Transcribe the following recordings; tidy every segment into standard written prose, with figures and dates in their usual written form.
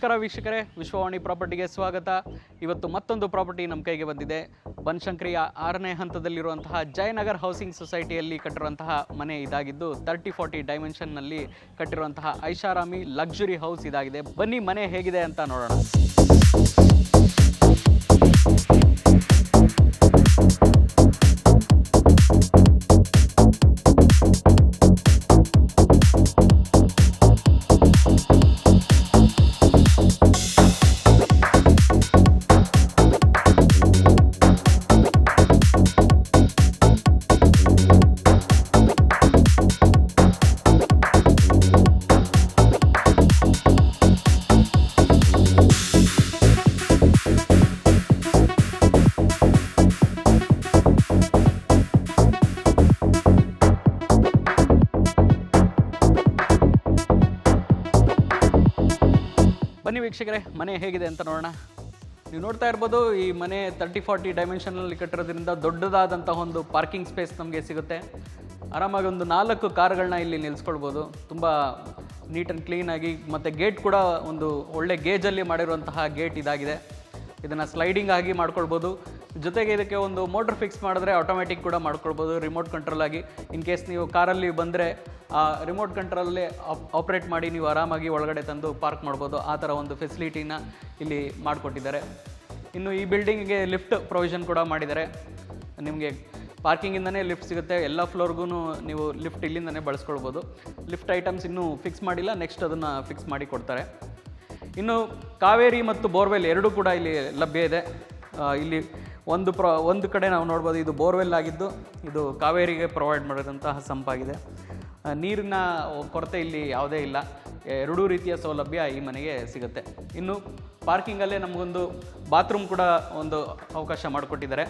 ನಮಸ್ಕಾರ ವೀಕ್ಷಕರೇ, ವಿಶ್ವವಾಣಿ ಪ್ರಾಪರ್ಟಿಗೆ ಸ್ವಾಗತ. ಇವತ್ತು ಮತ್ತೊಂದು ಪ್ರಾಪರ್ಟಿ ನಮ್ಮ ಕೈಗೆ ಬಂದಿದೆ. ಬನಶಂಕರಿಯ 6ನೇ ಹಂತದಲ್ಲಿರುವಂತಹ ಜಯನಗರ್ ಹೌಸಿಂಗ್ ಸೊಸೈಟಿಯಲ್ಲಿ ಕಟ್ಟಿರುವಂತಹ ಮನೆ ಇದಾಗಿದ್ದು 30-40 ಡೈಮೆನ್ಷನ್ನಲ್ಲಿ ಕಟ್ಟಿರುವಂತಹ ಐಷಾರಾಮಿ ಲಕ್ಸುರಿ ಹೌಸ್ ಇದಾಗಿದೆ. ಬನ್ನಿ ಮನೆ ಹೇಗಿದೆ ಅಂತ ನೋಡೋಣ. ಬನ್ನಿ ವೀಕ್ಷಕರೇ, ಮನೆ ಹೇಗಿದೆ ಅಂತ ನೋಡೋಣ. ನೀವು ನೋಡ್ತಾ ಇರ್ಬೋದು, ಈ ಮನೆ 30-40 ಡೈಮೆನ್ಷನಲ್ಲಿ ಕಟ್ಟಿರೋದ್ರಿಂದ ದೊಡ್ಡದಾದಂಥ ಒಂದು ಪಾರ್ಕಿಂಗ್ ಸ್ಪೇಸ್ ನಮಗೆ ಸಿಗುತ್ತೆ. ಆರಾಮಾಗಿ ಒಂದು 4 ಕಾರುಗಳನ್ನ ಇಲ್ಲಿ ನಿಲ್ಲಿಸ್ಕೊಳ್ಬೋದು. ತುಂಬ ನೀಟ್ ಆ್ಯಂಡ್ ಕ್ಲೀನಾಗಿ, ಮತ್ತು ಗೇಟ್ ಕೂಡ ಒಂದು ಒಳ್ಳೆ ಗೇಜಲ್ಲಿ ಮಾಡಿರುವಂತಹ ಗೇಟ್ ಇದಾಗಿದೆ. ಇದನ್ನು ಸ್ಲೈಡಿಂಗ್ ಆಗಿ ಮಾಡ್ಕೊಳ್ಬೋದು. ಜೊತೆಗೆ ಇದಕ್ಕೆ ಒಂದು ಮೋಟ್ರ್ ಫಿಕ್ಸ್ ಮಾಡಿದ್ರೆ ಆಟೋಮೆಟಿಕ್ ಕೂಡ ಮಾಡ್ಕೊಳ್ಬೋದು ರಿಮೋಟ್ ಕಂಟ್ರೋಲ್ ಆಗಿ. ಇನ್ ಕೇಸ್ ನೀವು ಕಾರಲ್ಲಿ ಬಂದರೆ ಆ ರಿಮೋಟ್ ಕಂಟ್ರೋಲಲ್ಲೇ ಆಪ್ರೇಟ್ ಮಾಡಿ ನೀವು ಆರಾಮಾಗಿ ಒಳಗಡೆ ತಂದು ಪಾರ್ಕ್ ಮಾಡ್ಬೋದು. ಆ ಥರ ಒಂದು ಫೆಸಿಲಿಟಿನ ಇಲ್ಲಿ ಮಾಡಿಕೊಟ್ಟಿದ್ದಾರೆ. ಇನ್ನು ಈ ಬಿಲ್ಡಿಂಗಿಗೆ ಲಿಫ್ಟ್ ಪ್ರೊವಿಷನ್ ಕೂಡ ಮಾಡಿದ್ದಾರೆ. ನಿಮಗೆ ಪಾರ್ಕಿಂಗಿಂದನೇ ಲಿಫ್ಟ್ ಸಿಗುತ್ತೆ. ಎಲ್ಲ ಫ್ಲೋರ್ಗೂ ನೀವು ಲಿಫ್ಟ್ ಇಲ್ಲಿಂದನೇ ಬಳಸ್ಕೊಳ್ಬೋದು. ಲಿಫ್ಟ್ ಐಟಮ್ಸ್ ಇನ್ನೂ ಫಿಕ್ಸ್ ಮಾಡಿಲ್ಲ, ನೆಕ್ಸ್ಟ್ ಅದನ್ನು ಫಿಕ್ಸ್ ಮಾಡಿ ಕೊಡ್ತಾರೆ. ಇನ್ನು ಕಾವೇರಿ ಮತ್ತು ಬೋರ್ವೆಲ್ ಎರಡೂ ಕೂಡ ಇಲ್ಲಿ ಲಭ್ಯ ಇದೆ. ಇಲ್ಲಿ ಒಂದು ಕಡೆ ನಾವು ನೋಡ್ಬೋದು, ಇದು ಬೋರ್ವೆಲ್ ಆಗಿದ್ದು ಇದು ಕಾವೇರಿಗೆ ಪ್ರೊವೈಡ್ ಮಾಡಿದಂತಹ ಸಂಪಾಗಿದೆ. ನೀರಿನ ಕೊರತೆ ಇಲ್ಲಿ ಯಾವುದೇ ಇಲ್ಲ. ಎರಡೂ ರೀತಿಯ ಸೌಲಭ್ಯ ಈ ಮನೆಗೆ ಸಿಗುತ್ತೆ. ಇನ್ನು ಪಾರ್ಕಿಂಗಲ್ಲೇ ನಮಗೊಂದು ಬಾತ್ರೂಮ್ ಕೂಡ ಒಂದು ಅವಕಾಶ ಮಾಡಿಕೊಟ್ಟಿದ್ದಾರೆ.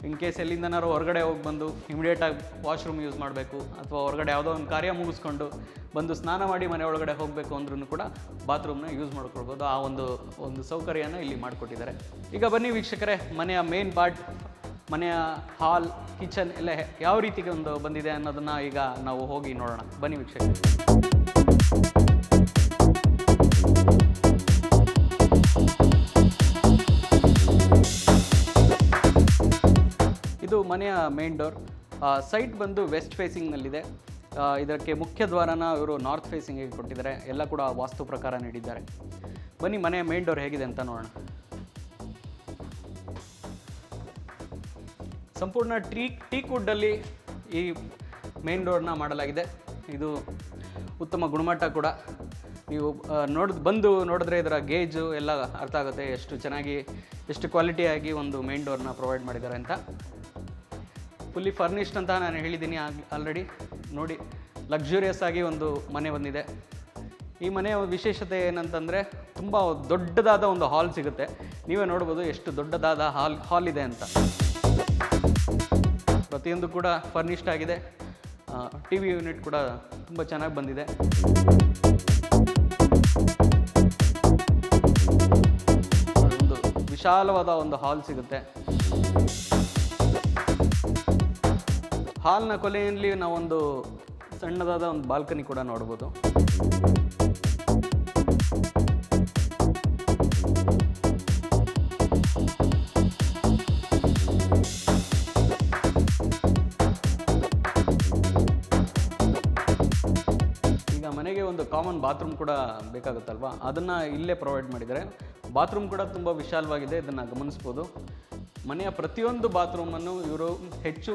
ಇನ್ ಕೇಸ್ ಎಲ್ಲಿಂದನಾರು ಹೊರಗಡೆ ಹೋಗಿ ಬಂದು ಇಮಿಡಿಯೇಟಾಗಿ ವಾಶ್ರೂಮ್ ಯೂಸ್ ಮಾಡಬೇಕು, ಅಥವಾ ಹೊರಗಡೆ ಯಾವುದೋ ಒಂದು ಕಾರ್ಯ ಮುಗಿಸ್ಕೊಂಡು ಬಂದು ಸ್ನಾನ ಮಾಡಿ ಮನೆ ಒಳಗಡೆ ಹೋಗಬೇಕು ಅಂದ್ರೂ ಕೂಡ ಬಾತ್ರೂಮ್ನ ಯೂಸ್ ಮಾಡ್ಕೊಳ್ಬೋದು. ಆ ಒಂದು ಸೌಕರ್ಯನ ಇಲ್ಲಿ ಮಾಡಿಕೊಟ್ಟಿದ್ದಾರೆ. ಈಗ ಬನ್ನಿ ವೀಕ್ಷಕರೇ, ಮನೆಯ ಮೇನ್ ಪಾರ್ಟ್, ಮನೆಯ ಹಾಲ್, ಕಿಚನ್ ಎಲ್ಲ ಯಾವ ರೀತಿಗೆ ಒಂದು ಬಂದಿದೆ ಅನ್ನೋದನ್ನು ಈಗ ನಾವು ಹೋಗಿ ನೋಡೋಣ. ಬನ್ನಿ ವೀಕ್ಷಕರೇ. ಇದು ಮನೆಯ ಮೇನ್ ಡೋರ್. ಸೈಟ್ ಬಂದು ವೆಸ್ಟ್ ಫೇಸಿಂಗ್ನಲ್ಲಿದೆ. ಇದಕ್ಕೆ ಮುಖ್ಯ ದ್ವಾರನ ಇವರು ನಾರ್ತ್ ಫೇಸಿಂಗಿಗೆ ಕೊಟ್ಟಿದ್ದಾರೆ. ಎಲ್ಲ ಕೂಡ ವಾಸ್ತು ಪ್ರಕಾರ ನೀಡಿದ್ದಾರೆ. ಬನ್ನಿ ಮನೆಯ ಮೇನ್ ಡೋರ್ ಹೇಗಿದೆ ಅಂತ ನೋಡೋಣ. ಸಂಪೂರ್ಣ ಟೀಕ್ ವುಡ್ಡಲ್ಲಿ ಈ ಮೇನ್ ಡೋರ್ನ ಮಾಡಲಾಗಿದೆ. ಇದು ಉತ್ತಮ ಗುಣಮಟ್ಟ ಕೂಡ. ನೀವು ಬಂದು ನೋಡಿದ್ರೆ ಇದರ ಗೇಜು ಎಲ್ಲ ಅರ್ಥ ಆಗುತ್ತೆ, ಎಷ್ಟು ಚೆನ್ನಾಗಿ, ಎಷ್ಟು ಕ್ವಾಲಿಟಿಯಾಗಿ ಒಂದು ಮೇನ್ ಡೋರ್ನ ಪ್ರೊವೈಡ್ ಮಾಡಿದ್ದಾರೆ ಅಂತ. ಫುಲ್ಲಿ ಫರ್ನಿಶ್ಡ್ ಅಂತ ನಾನು ಹೇಳಿದ್ದೀನಿ ಆಲ್ರೆಡಿ. ನೋಡಿ, ಲಕ್ಸುರಿಯಸ್ ಆಗಿ ಒಂದು ಮನೆ ಬಂದಿದೆ. ಈ ಮನೆಯ ವಿಶೇಷತೆ ಏನಂತಂದರೆ, ತುಂಬ ದೊಡ್ಡದಾದ ಒಂದು ಹಾಲ್ ಸಿಗುತ್ತೆ. ನೀವೇ ನೋಡ್ಬೋದು ಎಷ್ಟು ದೊಡ್ಡದಾದ ಹಾಲ್ ಇದೆ ಅಂತ. ಪ್ರತಿಯೊಂದು ಕೂಡ ಫರ್ನಿಶ್ಡ್ ಆಗಿದೆ. ಟಿ ವಿ ಯೂನಿಟ್ ಕೂಡ ತುಂಬ ಚೆನ್ನಾಗಿ ಬಂದಿದೆ. ಒಂದು ವಿಶಾಲವಾದ ಒಂದು ಹಾಲ್ ಸಿಗುತ್ತೆ. ಹಾಲ್ನ ಕೊನೆಯಲ್ಲಿ ನಾವೊಂದು ಸಣ್ಣದಾದ ಒಂದು ಬಾಲ್ಕನಿ ಕೂಡ ನೋಡ್ಬೋದು. ಈಗ ಮನೆಗೆ ಒಂದು ಕಾಮನ್ ಬಾತ್ರೂಮ್ ಕೂಡ ಬೇಕಾಗುತ್ತಲ್ವ, ಅದನ್ನು ಇಲ್ಲೇ ಪ್ರೊವೈಡ್ ಮಾಡಿದ್ದಾರೆ. ಬಾತ್ರೂಮ್ ಕೂಡ ತುಂಬ ವಿಶಾಲವಾಗಿದೆ, ಇದನ್ನು ಗಮನಿಸ್ಬೋದು. ಮನೆಯ ಪ್ರತಿಯೊಂದು ಬಾತ್ರೂಮನ್ನು ಇವರು ಹೆಚ್ಚು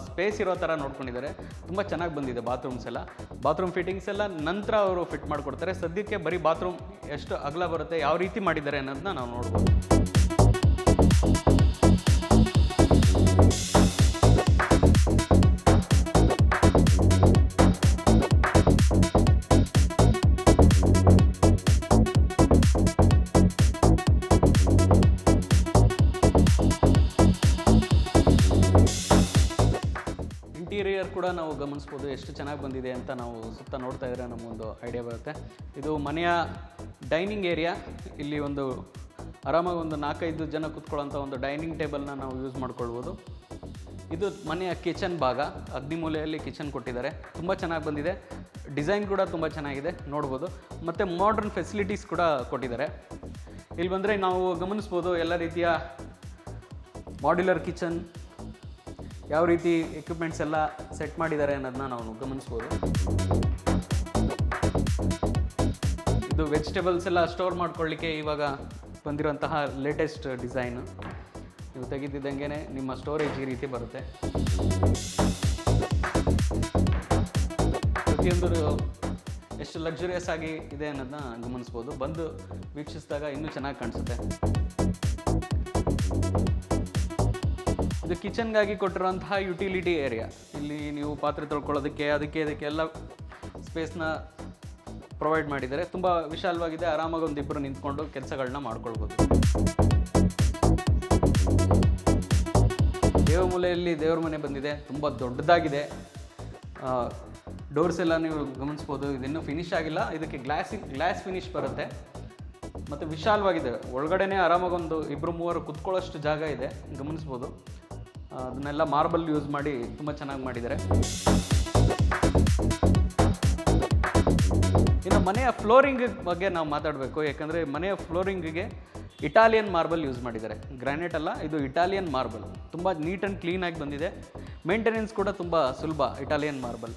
ಸ್ಪೇಸ್ ಇರೋ ಥರ ನೋಡ್ಕೊಂಡಿದ್ದಾರೆ. ತುಂಬ ಚೆನ್ನಾಗಿ ಬಂದಿದೆ ಬಾತ್ರೂಮ್ಸ್ ಎಲ್ಲ. ಬಾತ್ರೂಮ್ ಫಿಟ್ಟಿಂಗ್ಸ್ ಎಲ್ಲ ನಂತರ ಅವರು ಫಿಟ್ ಮಾಡಿಕೊಡ್ತಾರೆ. ಸದ್ಯಕ್ಕೆ ಬರೀ ಬಾತ್ರೂಮ್ ಎಷ್ಟು ಅಗಲ ಬರುತ್ತೆ, ಯಾವ ರೀತಿ ಮಾಡಿದ್ದಾರೆ ಅನ್ನೋದನ್ನ ನಾವು ನೋಡ್ಬೋದು. ಇಂಟೀರಿಯರ್ ಕೂಡ ನಾವು ಗಮನಿಸ್ಬೋದು, ಎಷ್ಟು ಚೆನ್ನಾಗಿ ಬಂದಿದೆ ಅಂತ. ನಾವು ಸುತ್ತ ನೋಡ್ತಾ ಇದ್ರೆ ನಮಗೊಂದು ಐಡಿಯಾ ಬರುತ್ತೆ. ಇದು ಮನೆಯ ಡೈನಿಂಗ್ ಏರಿಯಾ. ಇಲ್ಲಿ ಒಂದು ಆರಾಮಾಗಿ ಒಂದು 4-5 ಜನ ಕೂತ್ಕೊಳ್ಳೋಂಥ ಒಂದು ಡೈನಿಂಗ್ ಟೇಬಲ್ನ ನಾವು ಯೂಸ್ ಮಾಡ್ಕೊಳ್ಬೋದು. ಇದು ಮನೆಯ ಕಿಚನ್ ಭಾಗ. ಅಗ್ನಿಮೂಲೆಯಲ್ಲಿ ಕಿಚನ್ ಕೊಟ್ಟಿದ್ದಾರೆ, ತುಂಬ ಚೆನ್ನಾಗಿ ಬಂದಿದೆ. ಡಿಸೈನ್ ಕೂಡ ತುಂಬ ಚೆನ್ನಾಗಿದೆ ನೋಡ್ಬೋದು, ಮತ್ತು ಮಾಡ್ರನ್ ಫೆಸಿಲಿಟೀಸ್ ಕೂಡ ಕೊಟ್ಟಿದ್ದಾರೆ. ಇಲ್ಲಿ ಬಂದರೆ ನಾವು ಗಮನಿಸ್ಬೋದು ಎಲ್ಲ ರೀತಿಯ ಮಾಡ್ಯುಲರ್ ಕಿಚನ್, ಯಾವ ರೀತಿ ಎಕ್ವಿಪ್ಮೆಂಟ್ಸ್ ಎಲ್ಲ ಸೆಟ್ ಮಾಡಿದ್ದಾರೆ ಅನ್ನೋದನ್ನ ನಾವು ಗಮನಿಸ್ಬೋದು. ಇದು ವೆಜಿಟೇಬಲ್ಸ್ ಎಲ್ಲ ಸ್ಟೋರ್ ಮಾಡ್ಕೊಳ್ಳಿಕ್ಕೆ ಇವಾಗ ಬಂದಿರೋಂತಹ ಲೇಟೆಸ್ಟ್ ಡಿಸೈನು. ನೀವು ತೆಗೆದಿದ್ದಂಗೆ ನಿಮ್ಮ ಸ್ಟೋರೇಜ್ ಈ ರೀತಿ ಬರುತ್ತೆ. ಪ್ರತಿಯೊಂದು ಎಷ್ಟು ಲಕ್ಸುರಿಯಸ್ ಆಗಿ ಇದೆ ಅನ್ನೋದನ್ನ ಗಮನಿಸ್ಬೋದು. ಬಂದು ವೀಕ್ಷಿಸಿದಾಗ ಇನ್ನೂ ಚೆನ್ನಾಗಿ ಕಾಣಿಸುತ್ತೆ. ಇದು ಕಿಚನ್ಗಾಗಿ ಕೊಟ್ಟಿರುವಂತಹ ಯುಟಿಲಿಟಿ ಏರಿಯಾ. ಇಲ್ಲಿ ನೀವು ಪಾತ್ರೆ ತೊಳ್ಕೊಳ್ಳೋದಕ್ಕೆ ಇದಕ್ಕೆಲ್ಲ ಸ್ಪೇಸ್ನ ಪ್ರೊವೈಡ್ ಮಾಡಿದ್ದಾರೆ. ತುಂಬ ವಿಶಾಲವಾಗಿದೆ. ಆರಾಮಾಗಿ ಒಂದಿಬ್ಬರು ನಿಂತ್ಕೊಂಡು ಕೆಲಸಗಳನ್ನ ಮಾಡ್ಕೊಳ್ಬೋದು. ದೇವಮೂಲೆಯಲ್ಲಿ ದೇವ್ರ ಮನೆ ಬಂದಿದೆ, ತುಂಬ ದೊಡ್ಡದಾಗಿದೆ. ಡೋರ್ಸ್ ಎಲ್ಲ ನೀವು ಗಮನಿಸ್ಬೋದು. ಇದಿನ್ನೂ ಫಿನಿಶ್ ಆಗಿಲ್ಲ, ಇದಕ್ಕೆ ಗ್ಲಾಸ್ ಫಿನಿಶ್ ಬರುತ್ತೆ. ಮತ್ತು ವಿಶಾಲವಾಗಿದೆ. ಒಳಗಡೆನೇ ಆರಾಮಾಗಿ ಒಂದು 2-3 ಕುತ್ಕೊಳ್ಳೋಷ್ಟು ಜಾಗ ಇದೆ, ಗಮನಿಸ್ಬೋದು. ಅದನ್ನೆಲ್ಲ ಮಾರ್ಬಲ್ ಯೂಸ್ ಮಾಡಿ ತುಂಬ ಚೆನ್ನಾಗಿ ಮಾಡಿದ್ದಾರೆ. ಇನ್ನು ಮನೆಯ ಫ್ಲೋರಿಂಗ್ ಬಗ್ಗೆ ನಾವು ಮಾತಾಡಬೇಕು. ಯಾಕಂದರೆ ಮನೆಯ ಫ್ಲೋರಿಂಗಿಗೆ ಇಟಾಲಿಯನ್ ಮಾರ್ಬಲ್ ಯೂಸ್ ಮಾಡಿದ್ದಾರೆ. ಗ್ರಾನೈಟ್ ಅಲ್ಲ, ಇದು ಇಟಾಲಿಯನ್ ಮಾರ್ಬಲ್. ತುಂಬ ನೀಟ್ ಆ್ಯಂಡ್ ಕ್ಲೀನಾಗಿ ಬಂದಿದೆ. ಮೇಂಟೆನೆನ್ಸ್ ಕೂಡ ತುಂಬ ಸುಲಭ ಇಟಾಲಿಯನ್ ಮಾರ್ಬಲ್.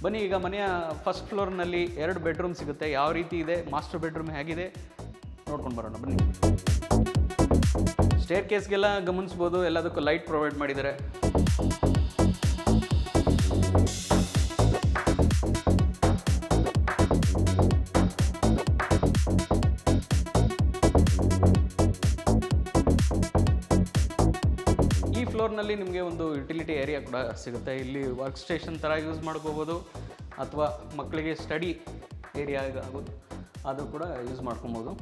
ಬನ್ನಿ, ಈಗ ಮನೆಯ ಫಸ್ಟ್ ಫ್ಲೋರ್ನಲ್ಲಿ 2 ಬೆಡ್ರೂಮ್ ಸಿಗುತ್ತೆ. ಯಾವ ರೀತಿ ಇದೆ, ಮಾಸ್ಟರ್ ಬೆಡ್ರೂಮ್ ಹೇಗಿದೆ ನೋಡ್ಕೊಂಡು ಬರೋಣ ಬನ್ನಿ. ಸ್ಟೇರ್ ಕೇಸ್ಗೆಲ್ಲ ಗಮನಿಸ್ಬೋದು, ಎಲ್ಲದಕ್ಕೂ ಲೈಟ್ ಪ್ರೊವೈಡ್ ಮಾಡಿದ್ದಾರೆ. ಈ ಫ್ಲೋರ್ನಲ್ಲಿ ನಿಮಗೆ ಒಂದು ಯುಟಿಲಿಟಿ ಏರಿಯಾ ಕೂಡ ಸಿಗುತ್ತೆ. ಇಲ್ಲಿ ವರ್ಕ್ ಸ್ಟೇಷನ್ ಥರ ಯೂಸ್ ಮಾಡ್ಕೋಬೋದು, ಅಥವಾ ಮಕ್ಕಳಿಗೆ ಸ್ಟಡಿ ಏರಿಯಾ ಆಗೋದು ಅದು ಕೂಡ ಯೂಸ್ ಮಾಡ್ಕೊಬೋದು.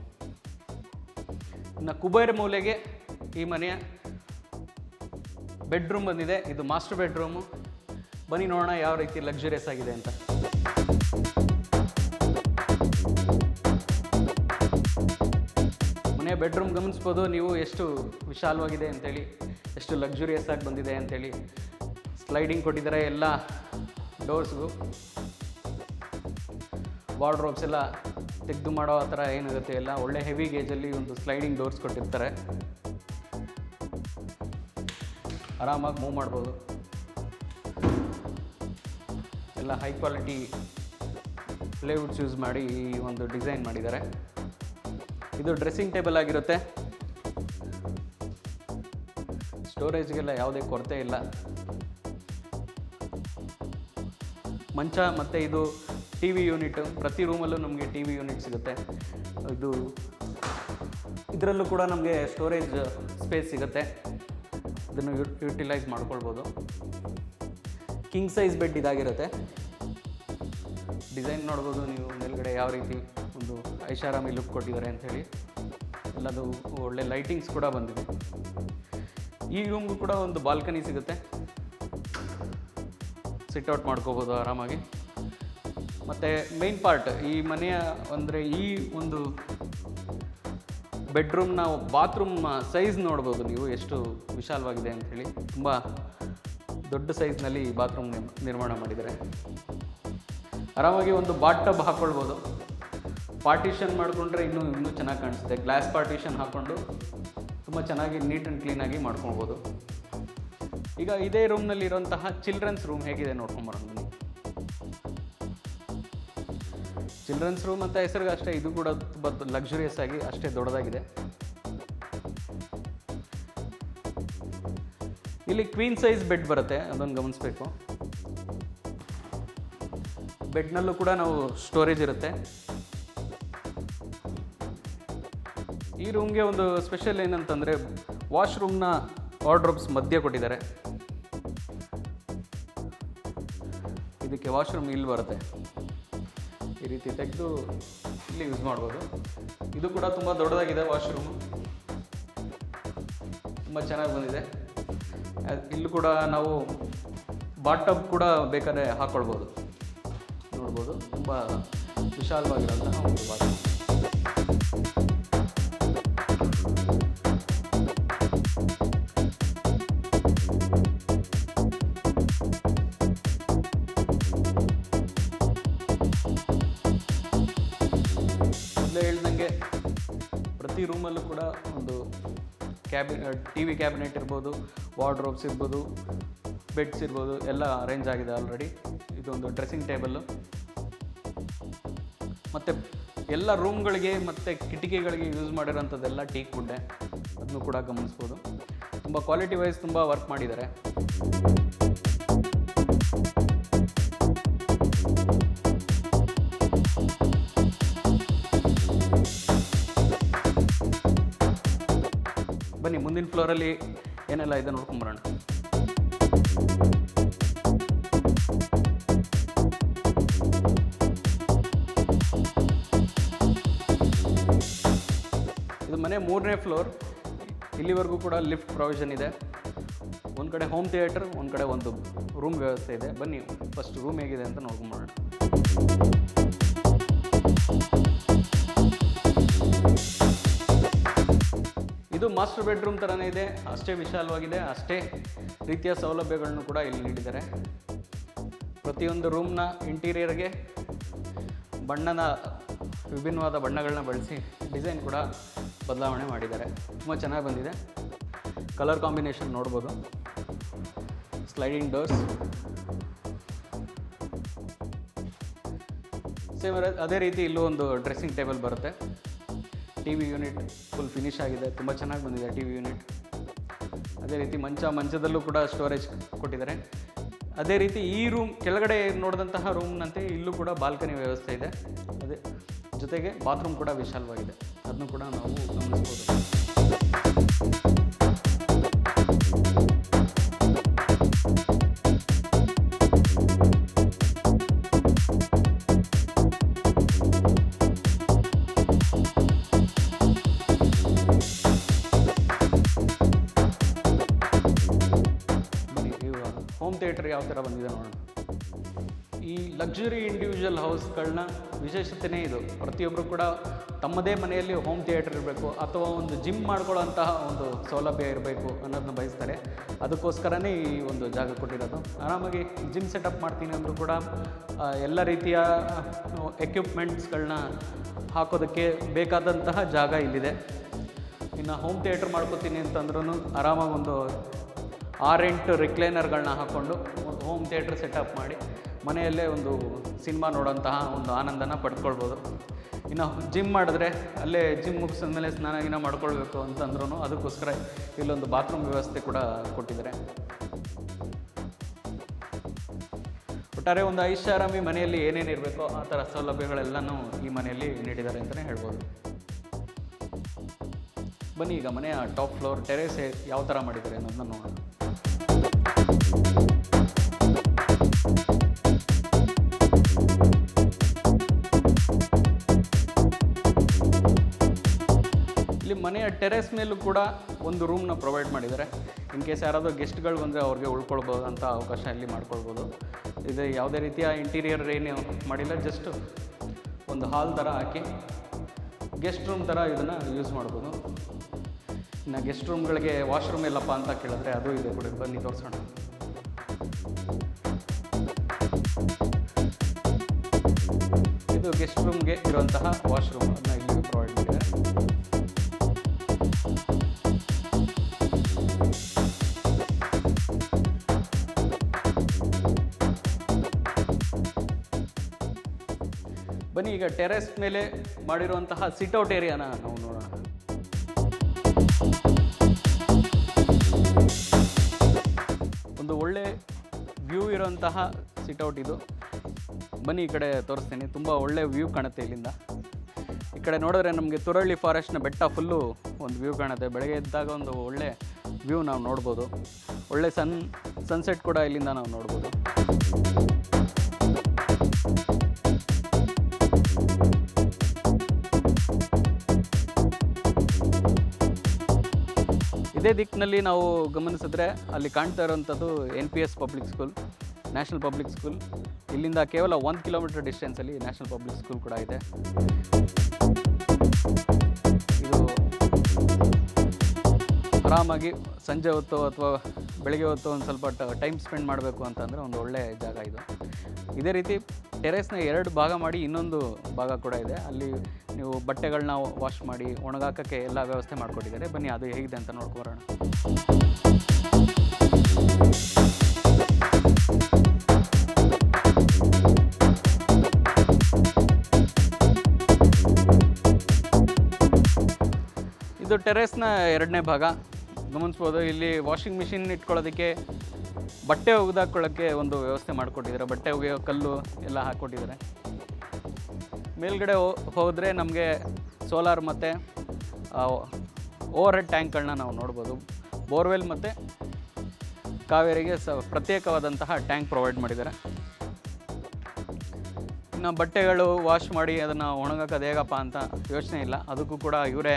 ಇನ್ನು ಕುಬೇರ ಮೂಲೆಗೆ ಈ ಮನೆಯ ಬೆಡ್ರೂಮ್ ಬಂದಿದೆ. ಇದು ಮಾಸ್ಟರ್ ಬೆಡ್ರೂಮು. ಬನ್ನಿ ನೋಡೋಣ ಯಾವ ರೀತಿ ಲಕ್ಸುರಿಯಸ್ ಆಗಿದೆ ಅಂತ. ಮನೆಯ ಬೆಡ್ರೂಮ್ ಗಮನಿಸ್ಬೋದು ನೀವು, ಎಷ್ಟು ವಿಶಾಲವಾಗಿದೆ ಅಂತೇಳಿ, ಎಷ್ಟು ಲಕ್ಸುರಿಯಸ್ ಆಗಿ ಬಂದಿದೆ ಅಂಥೇಳಿ. ಸ್ಲೈಡಿಂಗ್ ಕೊಟ್ಟಿದ್ದಾರೆ ಎಲ್ಲ ಡೋರ್ಸ್ಗೂ. ವಾರ್ಡ್ರೋಬ್ಸ್ ಎಲ್ಲ ತೆಗೆದು ಮಾಡೋ ಆ ಥರ ಏನಿರುತ್ತೆ ಎಲ್ಲ ಒಳ್ಳೆ ಹೆವಿ ಗೇಜಲ್ಲಿ ಒಂದು ಸ್ಲೈಡಿಂಗ್ ಡೋರ್ಸ್ ಕೊಟ್ಟಿರ್ತಾರೆ. ಆರಾಮಾಗಿ ಮೂವ್ ಮಾಡ್ಬೋದು. ಎಲ್ಲ ಹೈ ಕ್ವಾಲಿಟಿ ಪ್ಲೇವುಡ್ಸ್ ಯೂಸ್ ಮಾಡಿ ಈ ಒಂದು ಡಿಸೈನ್ ಮಾಡಿದ್ದಾರೆ. ಇದು ಡ್ರೆಸ್ಸಿಂಗ್ ಟೇಬಲ್ ಆಗಿರುತ್ತೆ. ಸ್ಟೋರೇಜ್ಗೆಲ್ಲ ಯಾವುದೇ ಕೊರತೆ ಇಲ್ಲ. ಮಂಚ ಮತ್ತು ಇದು ಟಿ ವಿ ಯೂನಿಟ್. ಪ್ರತಿ ರೂಮಲ್ಲೂ ನಮಗೆ ಟಿ ವಿ ಯೂನಿಟ್ ಸಿಗುತ್ತೆ. ಇದರಲ್ಲೂ ಕೂಡ ನಮಗೆ ಸ್ಟೋರೇಜ್ ಸ್ಪೇಸ್ ಸಿಗುತ್ತೆ. ಇದನ್ನು ಯುಟಿಲೈಸ್ ಮಾಡ್ಕೊಳ್ಬೋದು. ಕಿಂಗ್ ಸೈಜ್ ಬೆಡ್ ಇದಾಗಿರುತ್ತೆ. ಡಿಸೈನ್ ನೋಡ್ಬೋದು ನೀವು ಮೇಲ್ಗಡೆ ಯಾವ ರೀತಿ ಒಂದು ಐಷಾರಾಮಿ ಲುಕ್ ಕೊಟ್ಟಿದ್ದಾರೆ ಅಂಥೇಳಿ. ಎಲ್ಲದು ಒಳ್ಳೆ ಲೈಟಿಂಗ್ಸ್ ಕೂಡ ಬಂದಿದೆ. ಈ ರೂಮ್ಗೂ ಕೂಡ ಒಂದು ಬಾಲ್ಕನಿ ಸಿಗುತ್ತೆ. ಸಿಟ್ಔಟ್ ಮಾಡ್ಕೋಬೋದು ಆರಾಮಾಗಿ. ಮತ್ತು ಮೇನ್ ಪಾರ್ಟ್ ಈ ಮನೆಯ ಅಂದರೆ ಈ ಒಂದು ಬೆಡ್ರೂಮ್ನ ಬಾತ್ರೂಮ್ ಸೈಜ್ ನೋಡ್ಬೋದು ನೀವು, ಎಷ್ಟು ವಿಶಾಲವಾಗಿದೆ ಅಂಥೇಳಿ. ತುಂಬ ದೊಡ್ಡ ಸೈಜ್ನಲ್ಲಿ ಈ ಬಾತ್ರೂಮ್ ನಿರ್ಮಾಣ ಮಾಡಿದ್ದಾರೆ. ಆರಾಮಾಗಿ ಒಂದು ಬಾತ್ ಟಬ್ ಹಾಕ್ಕೊಳ್ಬೋದು. ಪಾರ್ಟಿಷನ್ ಮಾಡಿಕೊಂಡ್ರೆ ಇನ್ನೂ ಚೆನ್ನಾಗಿ ಕಾಣಿಸುತ್ತೆ. ಗ್ಲಾಸ್ ಪಾರ್ಟಿಷನ್ ಹಾಕ್ಕೊಂಡು ತುಂಬ ಚೆನ್ನಾಗಿ ನೀಟ್ ಆ್ಯಂಡ್ ಕ್ಲೀನಾಗಿ ಮಾಡ್ಕೊಳ್ಬೋದು. ಈಗ ಇದೇ ರೂಮ್ನಲ್ಲಿ ಇರುವಂತಹ ಚಿಲ್ಡ್ರನ್ಸ್ ರೂಮ್ ಹೇಗಿದೆ ನೋಡ್ಕೊಂಬರೋಣ ಬನ್ನಿ. ಚಿಲ್ಡ್ರನ್ಸ್ ರೂಮ್ ಅಂತ ಹೆಸರಿಗೆ ಅಷ್ಟೇ, ಇದು ಕೂಡ ತುಂಬ ಲಕ್ಸುರಿಯಸ್ ಆಗಿ ಅಷ್ಟೇ ದೊಡ್ಡದಾಗಿದೆ. ಇಲ್ಲಿ ಕ್ವೀನ್ ಸೈಜ್ ಬೆಡ್ ಬರುತ್ತೆ, ಅದನ್ನು ಗಮನಿಸಬೇಕು. ಬೆಡ್ನಲ್ಲೂ ಕೂಡ ನಾವು ಸ್ಟೋರೇಜ್ ಇರುತ್ತೆ. ಈ ರೂಮ್ಗೆ ಒಂದು ಸ್ಪೆಷಲ್ ಏನಂತಂದರೆ ವಾಶ್ರೂಮ್ನ ವಾರ್ಡ್ರೋಬ್ಸ್ ಮಧ್ಯೆ ಕೊಟ್ಟಿದ್ದಾರೆ. ಇದಕ್ಕೆ ವಾಶ್ರೂಮ್ ಇಲ್ಲಿ ಬರುತ್ತೆ. ಈ ರೀತಿ ತೆಗೆದು ಇಲ್ಲಿ ಯೂಸ್ ಮಾಡ್ಬೋದು. ಇದು ಕೂಡ ತುಂಬ ದೊಡ್ಡದಾಗಿದೆ ವಾಶ್ರೂಮು, ತುಂಬ ಚೆನ್ನಾಗಿ ಬಂದಿದೆ. ಇಲ್ಲೂ ಕೂಡ ನಾವು ಬಾತ್ ಟಬ್ ಕೂಡ ಬೇಕಾದ್ರೆ ಹಾಕ್ಕೊಳ್ಬೋದು. ನೋಡ್ಬೋದು, ತುಂಬ ವಿಶಾಲವಾಗಿರೋಂತಹ ಒಂದು ಬಾತ್ರೂಮ್. ಪ್ರತಿ ರೂಮಲ್ಲೂ ಕೂಡ ಒಂದು ಟಿ ವಿ ಕ್ಯಾಬಿನೆಟ್ ಇರ್ಬೋದು, ವಾರ್ಡ್ರೋಬ್ಸ್ ಇರ್ಬೋದು, ಬೆಡ್ಸ್ ಇರ್ಬೋದು, ಎಲ್ಲ ಅರೇಂಜ್ ಆಗಿದೆ ಆಲ್ರೆಡಿ. ಇದೊಂದು ಡ್ರೆಸ್ಸಿಂಗ್ ಟೇಬಲ್ಲು. ಮತ್ತು ಎಲ್ಲ ರೂಮ್ಗಳಿಗೆ ಮತ್ತು ಕಿಟಕಿಗಳಿಗೆ ಯೂಸ್ ಮಾಡಿರೋಂಥದ್ದೆಲ್ಲ ಟೀಕ್ ವುಡ್ಡೆ, ಅದನ್ನು ಕೂಡ ಗಮನಿಸ್ಬೋದು. ತುಂಬ ಕ್ವಾಲಿಟಿ ವೈಸ್ ತುಂಬ ವರ್ಕ್ ಮಾಡಿದ್ದಾರೆ. ಬನ್ನಿ ಮುಂದಿನ ಫ್ಲೋರಲ್ಲಿ ಏನೆಲ್ಲ ಇದೆ ನೋಡ್ಕೊಂಬರೋಣ. ಇದು ಮನೆ 3ನೇ ಫ್ಲೋರ್. ಇಲ್ಲಿವರೆಗೂ ಕೂಡ ಲಿಫ್ಟ್ ಪ್ರೊವಿಷನ್ ಇದೆ. ಒಂದು ಕಡೆ ಹೋಮ್ ಥಿಯೇಟರ್, ಒಂದು ಕಡೆ ಒಂದು ರೂಮ್ ವ್ಯವಸ್ಥೆ ಇದೆ. ಬನ್ನಿ ಫಸ್ಟ್ ರೂಮ್ ಹೇಗಿದೆ ಅಂತ ನೋಡ್ಕೊಂಬರೋಣ. ಇದು ಮಾಸ್ಟರ್ ಬೆಡ್ರೂಮ್ ಥರನೇ ಇದೆ, ಅಷ್ಟೇ ವಿಶಾಲವಾಗಿದೆ, ಅಷ್ಟೇ ರೀತಿಯ ಸೌಲಭ್ಯಗಳನ್ನು ಕೂಡ ಇಲ್ಲಿ ನೀಡಿದ್ದಾರೆ. ಪ್ರತಿಯೊಂದು ರೂಮ್ನ ಇಂಟೀರಿಯರ್ಗೆ ವಿಭಿನ್ನವಾದ ಬಣ್ಣಗಳನ್ನ ಬಳಸಿ ಡಿಸೈನ್ ಕೂಡ ಬದಲಾವಣೆ ಮಾಡಿದ್ದಾರೆ. ತುಂಬ ಚೆನ್ನಾಗಿ ಬಂದಿದೆ. ಕಲರ್ ಕಾಂಬಿನೇಷನ್ ನೋಡ್ಬೋದು. ಸ್ಲೈಡಿಂಗ್ ಡೋರ್ಸ್, ಸೇಮ್ ಅದೇ ರೀತಿ ಇಲ್ಲೂ ಒಂದು ಡ್ರೆಸ್ಸಿಂಗ್ ಟೇಬಲ್ ಬರುತ್ತೆ. T V unit full finish ಆಗಿದೆ, ತುಂಬ ಚೆನ್ನಾಗಿ ಬಂದಿದೆ ಟಿ ವಿ ಯೂನಿಟ್. ಅದೇ ರೀತಿ ಮಂಚದಲ್ಲೂ ಕೂಡ ಸ್ಟೋರೇಜ್ ಕೊಟ್ಟಿದ್ದಾರೆ. ಅದೇ ರೀತಿ ಈ ರೂಮ್ ಕೆಳಗಡೆ ನೋಡಿದಂತಹ ರೂಮ್ನಂತೆ ಇಲ್ಲೂ ಕೂಡ ಬಾಲ್ಕನಿ ವ್ಯವಸ್ಥೆ ಇದೆ. ಅದೇ ಜೊತೆಗೆ ಬಾತ್ರೂಮ್ ಕೂಡ ವಿಶಾಲವಾಗಿದೆ, ಅದನ್ನು ಕೂಡ ನಾವು ಗಮನಿಸ್ಬೋದು. ಹೋಮ್ ಥಿಯೇಟರ್ ಯಾವ ಥರ ಬಂದಿದೆ ನೋಡೋಣ. ಈ ಲಕ್ಸುರಿ ಇಂಡಿವಿಜುವಲ್ ಹೌಸ್ಗಳನ್ನ ವಿಶೇಷತೆಯೇ ಇದು. ಪ್ರತಿಯೊಬ್ಬರು ಕೂಡ ತಮ್ಮದೇ ಮನೆಯಲ್ಲಿ ಹೋಮ್ ಥಿಯೇಟರ್ ಇರಬೇಕು ಅಥವಾ ಒಂದು ಜಿಮ್ ಮಾಡ್ಕೊಳ್ಳೋಂತಹ ಒಂದು ಸೌಲಭ್ಯ ಇರಬೇಕು ಅನ್ನೋದನ್ನ ಬಯಸ್ತಾರೆ. ಅದಕ್ಕೋಸ್ಕರನೇ ಈ ಒಂದು ಜಾಗ ಕೊಟ್ಟಿರೋದು. ಆರಾಮಾಗಿ ಜಿಮ್ ಸೆಟಪ್ ಮಾಡ್ತೀನಿ ಅಂದರೂ ಕೂಡ ಎಲ್ಲ ರೀತಿಯ ಎಕ್ವಿಪ್ಮೆಂಟ್ಸ್ಗಳನ್ನ ಹಾಕೋದಕ್ಕೆ ಬೇಕಾದಂತಹ ಜಾಗ ಇಲ್ಲಿದೆ. ಇನ್ನು ಹೋಮ್ ಥಿಯೇಟರ್ ಮಾಡ್ಕೋತೀನಿ ಅಂತಂದ್ರೂ ಆರಾಮಾಗಿ ಒಂದು 6-8 ರಿಕ್ಲೈನರ್ಗಳನ್ನ ಹಾಕ್ಕೊಂಡು ಒಂದು ಹೋಮ್ ಥಿಯೇಟರ್ ಸೆಟಪ್ ಮಾಡಿ ಮನೆಯಲ್ಲೇ ಒಂದು ಸಿನಿಮಾ ನೋಡೋಂತಹ ಒಂದು ಆನಂದನ ಪಡ್ಕೊಳ್ಬೋದು. ಇನ್ನು ಜಿಮ್ ಮಾಡಿದ್ರೆ ಅಲ್ಲೇ ಜಿಮ್ ಮುಗಿಸಿದ್ಮೇಲೆ ಸ್ನಾನ ಮಾಡ್ಕೊಳ್ಬೇಕು ಅಂತಂದ್ರೂ ಅದಕ್ಕೋಸ್ಕರ ಇಲ್ಲೊಂದು ಬಾತ್ರೂಮ್ ವ್ಯವಸ್ಥೆ ಕೂಡ ಕೊಟ್ಟಿದ್ದಾರೆ. ಒಟ್ಟಾರೆ ಒಂದು ಐಷಾರಾಮಿ ಮನೆಯಲ್ಲಿ ಏನೇನು ಇರಬೇಕೋ ಆ ಥರ ಸೌಲಭ್ಯಗಳೆಲ್ಲನೂ ಈ ಮನೆಯಲ್ಲಿ ನೀಡಿದ್ದಾರೆ ಅಂತಲೇ ಹೇಳ್ಬೋದು. ಬನ್ನಿ ಈಗ ಮನೆಯ ಟಾಪ್ ಫ್ಲೋರ್ ಟೆರೇಸ್ ಯಾವ ಥರ ಮಾಡಿದ್ದಾರೆ ಅನ್ನೋದನ್ನ ನೋಡೋಣ. ಇಲ್ಲಿ ಮನೆಯ ಟೆರೇಸ್ ಮೇಲೂ ಕೂಡ ಒಂದು ರೂಮ್ನ ಪ್ರೊವೈಡ್ ಮಾಡಿದ್ದಾರೆ. ಇನ್ ಕೇಸ್ ಯಾರಾದರೂ ಗೆಸ್ಟ್ಗಳು ಬಂದರೆ ಅವ್ರಿಗೆ ಉಳ್ಕೊಳ್ಬೋದು ಅಂತ ಅವಕಾಶ ಇಲ್ಲಿ ಮಾಡ್ಕೊಳ್ಬೋದು. ಇದು ಯಾವುದೇ ರೀತಿಯ ಇಂಟೀರಿಯರ್ ಏನು ಮಾಡಿಲ್ಲ, ಜಸ್ಟ್ ಒಂದು ಹಾಲ್ ಥರ ಹಾಕಿ ಗೆಸ್ಟ್ ರೂಮ್ ಥರ ಇದನ್ನು ಯೂಸ್ ಮಾಡ್ಬೋದು. ಇನ್ನು ಗೆಸ್ಟ್ ರೂಮ್ಗಳಿಗೆ ವಾಶ್ರೂಮ್ ಎಲ್ಲಪ್ಪ ಅಂತ ಕೇಳಿದ್ರೆ ಅದು ಇದೆ ಕೂಡ. ಬನ್ನಿ ತೋರಿಸೋಣ. ಇದು ಗೆಸ್ಟ್ ರೂಮ್ಗೆ ಇರುವಂತಹ ವಾಶ್ರೂಮ್, ಅದನ್ನ ಇಲ್ಲಿ ಪ್ರೊವೈಡ್ ಮಾಡಿದ್ದಾರೆ. ಬನ್ನಿ ಈಗ ಟೆರೆಸ್ ಮೇಲೆ ಮಾಡಿರುವಂತಹ ಸಿಟ್ಔಟ್ ಏರಿಯಾನ ನಾವು ನೋಡೋಣ. ಒಂದು ಒಳ್ಳೆ ವ್ಯೂ ಇರೋಂತಹ ಸಿಟ್ಔಟ್ ಇದು. ಬನ್ನಿ ಈ ಕಡೆ ತೋರಿಸ್ತೀನಿ. ತುಂಬ ಒಳ್ಳೆ ವ್ಯೂ ಕಾಣುತ್ತೆ ಇಲ್ಲಿಂದ. ಈ ಕಡೆ ನೋಡಿದ್ರೆ ನಮಗೆ ತುರಳ್ಳಿ ಫಾರೆಸ್ಟ್ನ ಬೆಟ್ಟ ಫುಲ್ಲು ಒಂದು ವ್ಯೂ ಕಾಣುತ್ತೆ. ಬೆಳಗ್ಗೆ ಎದ್ದಾಗ ಒಂದು ಒಳ್ಳೆ ವ್ಯೂ ನಾವು ನೋಡ್ಬೋದು. ಒಳ್ಳೆ ಸನ್ಸೆಟ್ ಕೂಡ ಇಲ್ಲಿಂದ ನಾವು ನೋಡ್ಬೋದು. ಇದೇ ದಿಕ್ಕಿನಲ್ಲಿ ನಾವು ಗಮನಿಸಿದ್ರೆ ಅಲ್ಲಿ ಕಾಣ್ತಾ ಇರೋವಂಥದ್ದು NPS public school, national public school. ಇಲ್ಲಿಂದ ಕೇವಲ 1 ಕಿಲೋಮೀಟರ್ ಡಿಸ್ಟೆನ್ಸಲ್ಲಿ ನ್ಯಾಷನಲ್ ಪಬ್ಲಿಕ್ ಸ್ಕೂಲ್ ಕೂಡ ಇದೆ. ಇದು ಆರಾಮಾಗಿ ಸಂಜೆ ಹೊತ್ತು ಅಥವಾ ಬೆಳಗ್ಗೆ ಹೊತ್ತು ಒಂದು ಸ್ವಲ್ಪ ಟೈಮ್ ಸ್ಪೆಂಡ್ ಮಾಡಬೇಕು ಅಂತಂದರೆ ಒಂದು ಒಳ್ಳೆಯ ಜಾಗ ಇದು. ಇದೇ ರೀತಿ ಟೆರೇಸ್ನ 2 ಭಾಗ ಮಾಡಿ ಇನ್ನೊಂದು ಭಾಗ ಕೂಡ ಇದೆ. ಅಲ್ಲಿ ನೀವು ಬಟ್ಟೆಗಳನ್ನ ವಾಶ್ ಮಾಡಿ ಒಣಗಾಕೋಕ್ಕೆ ಎಲ್ಲ ವ್ಯವಸ್ಥೆ ಮಾಡಿಕೊಟ್ಟಿದ್ದಾರೆ. ಬನ್ನಿ ಅದು ಹೇಗಿದೆ ಅಂತ ನೋಡ್ಕೊಬರೋಣ. ಇದು ಟೆರೇಸ್ನ 2ನೇ ಭಾಗ. ಗಮನಿಸ್ಬೋದು, ಇಲ್ಲಿ ವಾಷಿಂಗ್ ಮಿಷಿನ್ ಇಟ್ಕೊಳ್ಳೋದಕ್ಕೆ, ಬಟ್ಟೆ ಒಗೆದಾಕೊಳ್ಳೋಕ್ಕೆ ಒಂದು ವ್ಯವಸ್ಥೆ ಮಾಡಿಕೊಟ್ಟಿದ್ದಾರೆ. ಬಟ್ಟೆ ಒಗೆಯೋ ಕಲ್ಲು ಎಲ್ಲ ಹಾಕ್ಕೊಟ್ಟಿದ್ದಾರೆ. ಮೇಲ್ಗಡೆ ಹೋದರೆ ನಮಗೆ ಸೋಲಾರ್ ಮತ್ತು ಓವರ್ ಹೆಡ್ ಟ್ಯಾಂಕ್ಗಳನ್ನ ನಾವು ನೋಡ್ಬೋದು. ಬೋರ್ವೆಲ್ ಮತ್ತು ಕಾವೇರಿಗೆ ಪ್ರತ್ಯೇಕವಾದಂತಹ ಟ್ಯಾಂಕ್ ಪ್ರೊವೈಡ್ ಮಾಡಿದ್ದಾರೆ. ಇನ್ನು ಬಟ್ಟೆಗಳು ವಾಶ್ ಮಾಡಿ ಅದನ್ನು ಒಣಗಾಕೋದು ಹೇಗಪ್ಪ ಅಂತ ಯೋಚನೆ ಇಲ್ಲ, ಅದಕ್ಕೂ ಕೂಡ ಇವರೇ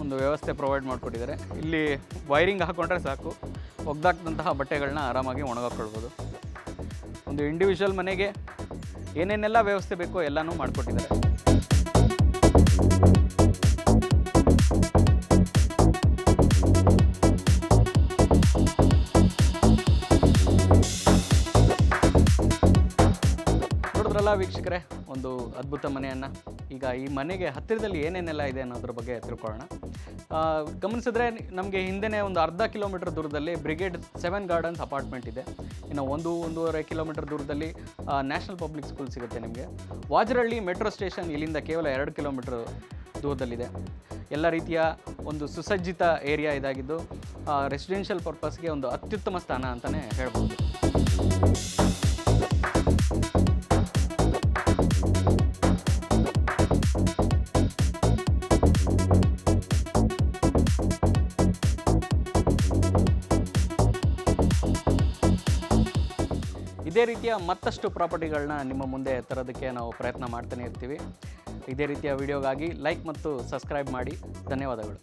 ಒಂದು ವ್ಯವಸ್ಥೆ ಪ್ರೊವೈಡ್ ಮಾಡಿಕೊಟ್ಟಿದ್ದಾರೆ. ಇಲ್ಲಿ ವೈರಿಂಗ್ ಹಾಕ್ಕೊಂಡ್ರೆ ಸಾಕು, ಒಗ್ದಾಕ್ದಂತಹ ಬಟ್ಟೆಗಳನ್ನ ಆರಾಮಾಗಿ ಒಣಗಾಕ್ಕೊಳ್ಬೋದು. ಒಂದು ಇಂಡಿವಿಜುವಲ್ ಮನೆಗೆ ಏನೇನೆಲ್ಲ ವ್ಯವಸ್ಥೆ ಬೇಕೋ ಎಲ್ಲನೂ ಮಾಡಿಕೊಟ್ಟಿದ್ದಾರೆ. ನೋಡಿದ್ರಲ್ಲ ವೀಕ್ಷಕರೇ, ಒಂದು ಅದ್ಭುತ ಮನೆಯನ್ನು. ಈಗ ಈ ಮನೆಗೆ ಹತ್ತಿರದಲ್ಲಿ ಏನೇನೆಲ್ಲ ಇದೆ ಅನ್ನೋದ್ರ ಬಗ್ಗೆ ತಿಳ್ಕೊಳ್ಳೋಣ. ಗಮನಿಸಿದ್ರೆ ನಮಗೆ ಹಿಂದೆಯೇ ಒಂದು ಅರ್ಧ ಕಿಲೋಮೀಟರ್ ದೂರದಲ್ಲಿ ಬ್ರಿಗೇಡ್ 7 ಗಾರ್ಡನ್ಸ್ ಅಪಾರ್ಟ್ಮೆಂಟ್ ಇದೆ. ಇನ್ನು 1-1.5 ಕಿಲೋಮೀಟರ್ ದೂರದಲ್ಲಿ ನ್ಯಾಷನಲ್ ಪಬ್ಲಿಕ್ ಸ್ಕೂಲ್ ಸಿಗುತ್ತೆ ನಿಮಗೆ. ವಾಜರಳ್ಳಿ ಮೆಟ್ರೋ ಸ್ಟೇಷನ್ ಇಲ್ಲಿಂದ ಕೇವಲ 2 ಕಿಲೋಮೀಟರ್ ದೂರದಲ್ಲಿದೆ. ಎಲ್ಲ ರೀತಿಯ ಒಂದು ಸುಸಜ್ಜಿತ ಏರಿಯಾ ಇದಾಗಿದ್ದು ರೆಸಿಡೆನ್ಷಿಯಲ್ ಪರ್ಪಸ್ಗೆ ಒಂದು ಅತ್ಯುತ್ತಮ ಸ್ಥಾನ ಅಂತಲೇ ಹೇಳ್ಬೋದು. ಇದೇ ರೀತಿಯ ಮತ್ತಷ್ಟು ಪ್ರಾಪರ್ಟಿಗಳನ್ನ ನಿಮ್ಮ ಮುಂದೆ ತರೋದಕ್ಕೆ ನಾವು ಪ್ರಯತ್ನ ಮಾಡ್ತಾನೆ ಇರ್ತೀವಿ. ಇದೇ ರೀತಿಯ ವಿಡಿಯೋಗಾಗಿ ಲೈಕ್ ಮತ್ತು ಸಬ್ಸ್ಕ್ರೈಬ್ ಮಾಡಿ. ಧನ್ಯವಾದಗಳು.